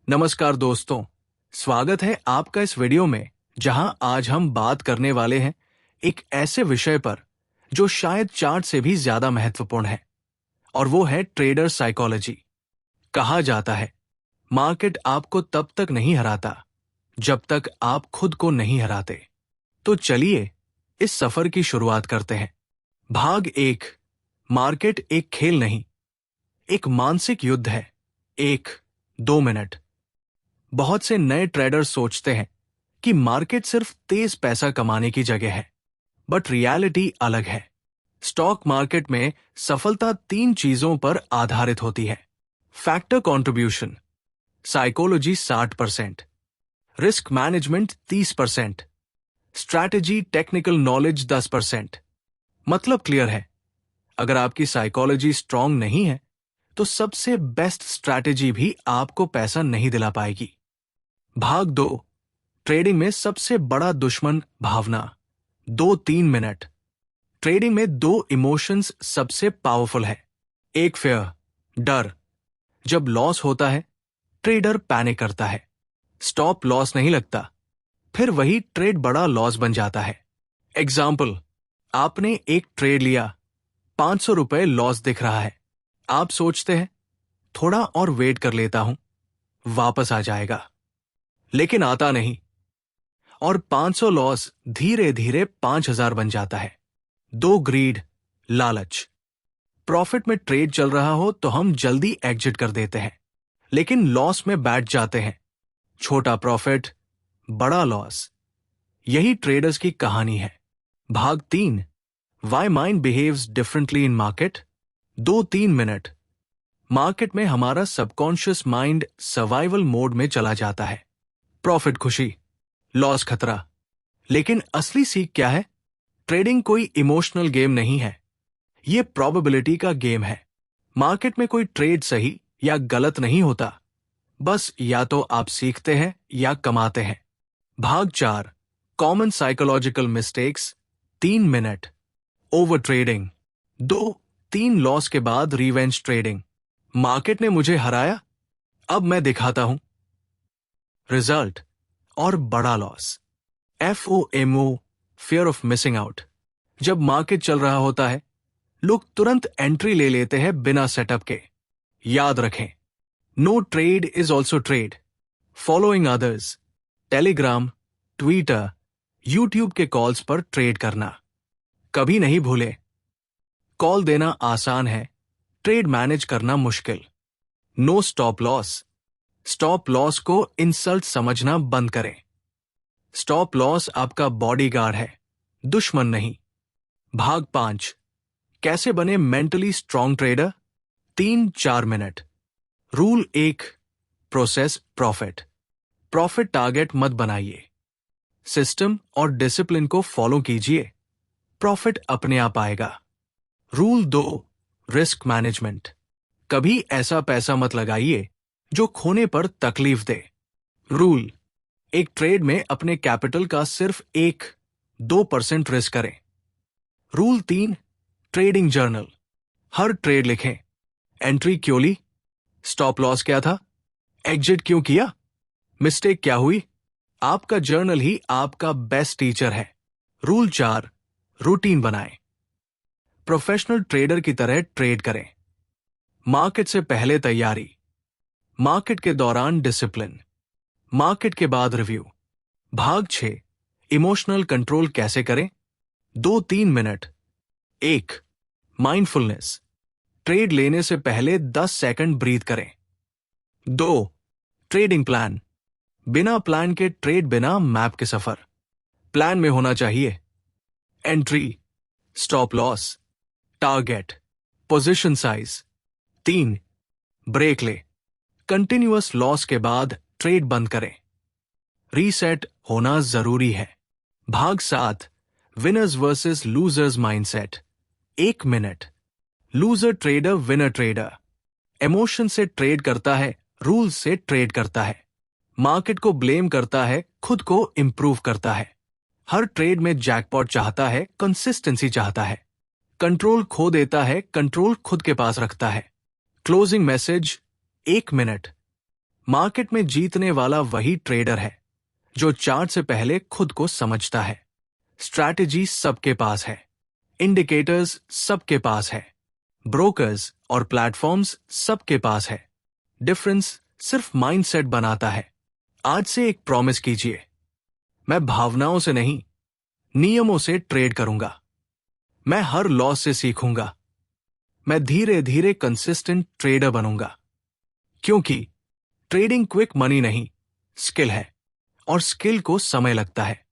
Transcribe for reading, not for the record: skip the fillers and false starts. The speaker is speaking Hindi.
नमस्कार दोस्तों, स्वागत है आपका इस वीडियो में जहां आज हम बात करने वाले हैं एक ऐसे विषय पर जो शायद चार्ट से भी ज्यादा महत्वपूर्ण है और वो है ट्रेडर साइकोलॉजी। कहा जाता है मार्केट आपको तब तक नहीं हराता जब तक आप खुद को नहीं हराते। तो चलिए इस सफर की शुरुआत करते हैं। भाग 1। मार्केट एक खेल नहीं, एक मानसिक युद्ध है। 1-2 मिनट। बहुत से नए ट्रेडर सोचते हैं कि मार्केट सिर्फ तेज पैसा कमाने की जगह है, बट रियलिटी अलग है। स्टॉक मार्केट में सफलता 3 चीजों पर आधारित होती है। Factor contribution, psychology 60%, risk management 30%, strategy technical knowledge 10%। मतलब क्लियर है, अगर आपकी साइकोलॉजी स्ट्रांग नहीं है तो सबसे बेस्ट स्ट्रैटेजी भी आपको पैसा नहीं दिला पाएगी। भाग 2। ट्रेडिंग में सबसे बड़ा दुश्मन भावना। 2-3 मिनट। ट्रेडिंग में 2 इमोशंस सबसे पावरफुल है। एक फेयर, डर। जब लॉस होता है ट्रेडर पैनिक करता है, स्टॉप लॉस नहीं लगता, फिर वही ट्रेड बड़ा लॉस बन जाता है। एग्जाम्पल, आपने एक ट्रेड लिया, 500 रुपए लॉस दिख रहा है। आप सोचते हैं थोड़ा और वेट कर लेता हूं, वापस आ जाएगा, लेकिन आता नहीं और 500 लॉस धीरे धीरे 5000 बन जाता है। 2 ग्रीड, लालच। प्रॉफिट में ट्रेड चल रहा हो तो हम जल्दी एग्जिट कर देते हैं, लेकिन लॉस में बैठ जाते हैं। छोटा प्रॉफिट, बड़ा लॉस। यही ट्रेडर्स की कहानी है। भाग 3। Why mind behaves differently in market. 2-3 minute. Market में हमारा सबकॉन्शियस माइंड सर्वाइवल मोड में चला जाता है। प्रॉफिट खुशी, लॉस खतरा। लेकिन असली सीख क्या है? ट्रेडिंग कोई इमोशनल गेम नहीं है, यह प्रोबेबिलिटी का गेम है। मार्केट में कोई ट्रेड सही या गलत नहीं होता, बस या तो आप सीखते हैं या कमाते हैं। भाग 4। Common psychological mistakes. 3 minute. Over trading. 2-3 loss के बाद रिवेंज ट्रेडिंग। मार्केट ने मुझे हराया, अब मैं दिखाता हूं। रिजल्ट और बड़ा loss. FOMO, fear of missing out. जब मार्केट चल रहा होता है लोग तुरंत एंट्री ले लेते हैं बिना सेटअप के। याद रखें, no trade is also trade. Following others, Telegram, Twitter, YouTube के कॉल्स पर ट्रेड करना कभी नहीं भूलें। कॉल देना आसान है, ट्रेड मैनेज करना मुश्किल। No stop loss. Stop loss को इंसल्ट समझना बंद करें। स्टॉप लॉस आपका बॉडीगार्ड है, दुश्मन नहीं। भाग 5। कैसे बने mentally strong trader. 3-4 minute. Rule 1। Process profit. Profit target मत बनाइए, सिस्टम और डिसिप्लिन को फॉलो कीजिए, प्रॉफिट अपने आप आएगा। रूल 2। Risk management. कभी ऐसा पैसा मत लगाइए जो खोने पर तकलीफ दे। रूल, एक ट्रेड में अपने कैपिटल का सिर्फ 1-2% रिस्क करें। रूल 3। Trading journal. हर ट्रेड लिखें, एंट्री क्यों ली, स्टॉप लॉस क्या था, एग्जिट क्यों किया, मिस्टेक क्या हुई। आपका जर्नल ही आपका बेस्ट टीचर है। रूल 4। रूटीन बनाएं। प्रोफेशनल ट्रेडर की तरह ट्रेड करें। मार्केट से पहले तैयारी, मार्केट के दौरान डिसिप्लिन, मार्केट के बाद रिव्यू। भाग 6। इमोशनल कंट्रोल कैसे करें। 2-3 मिनट। 1। माइंडफुलनेस। ट्रेड लेने से पहले 10 सेकंड ब्रीथ करें। 2। Trading plan. बिना प्लान के ट्रेड, बिना मैप के सफर। प्लान में होना चाहिए entry, stop loss, target, position size. 3। Break ले। कंटिन्यूअस लॉस के बाद ट्रेड बंद करें। रीसेट होना जरूरी है। भाग 7। Winners versus losers mindset. 1 minute. Loser trader, winner trader. Emotion से ट्रेड करता है, रूल से ट्रेड करता है। मार्केट को ब्लेम करता है, खुद को इंप्रूव करता है। हर ट्रेड में जैकपॉट चाहता है, कंसिस्टेंसी चाहता है। कंट्रोल खो देता है, कंट्रोल खुद के पास रखता है। Closing message. 1 मिनट। मार्केट में जीतने वाला वही ट्रेडर है जो चार्ट से पहले खुद को समझता है। स्ट्रैटेजी सबके पास है, इंडिकेटर्स सबके पास है, ब्रोकर्स और प्लेटफॉर्म्स सबके पास है। डिफरेंस सिर्फ माइंडसेट बनाता है। आज से एक प्रॉमिस कीजिए, मैं भावनाओं से नहीं, नियमों से ट्रेड करूंगा। मैं हर लॉस से सीखूंगा। मैं धीरे धीरे कंसिस्टेंट ट्रेडर बनूंगा, क्योंकि ट्रेडिंग क्विक मनी नहीं, स्किल है, और स्किल को समय लगता है।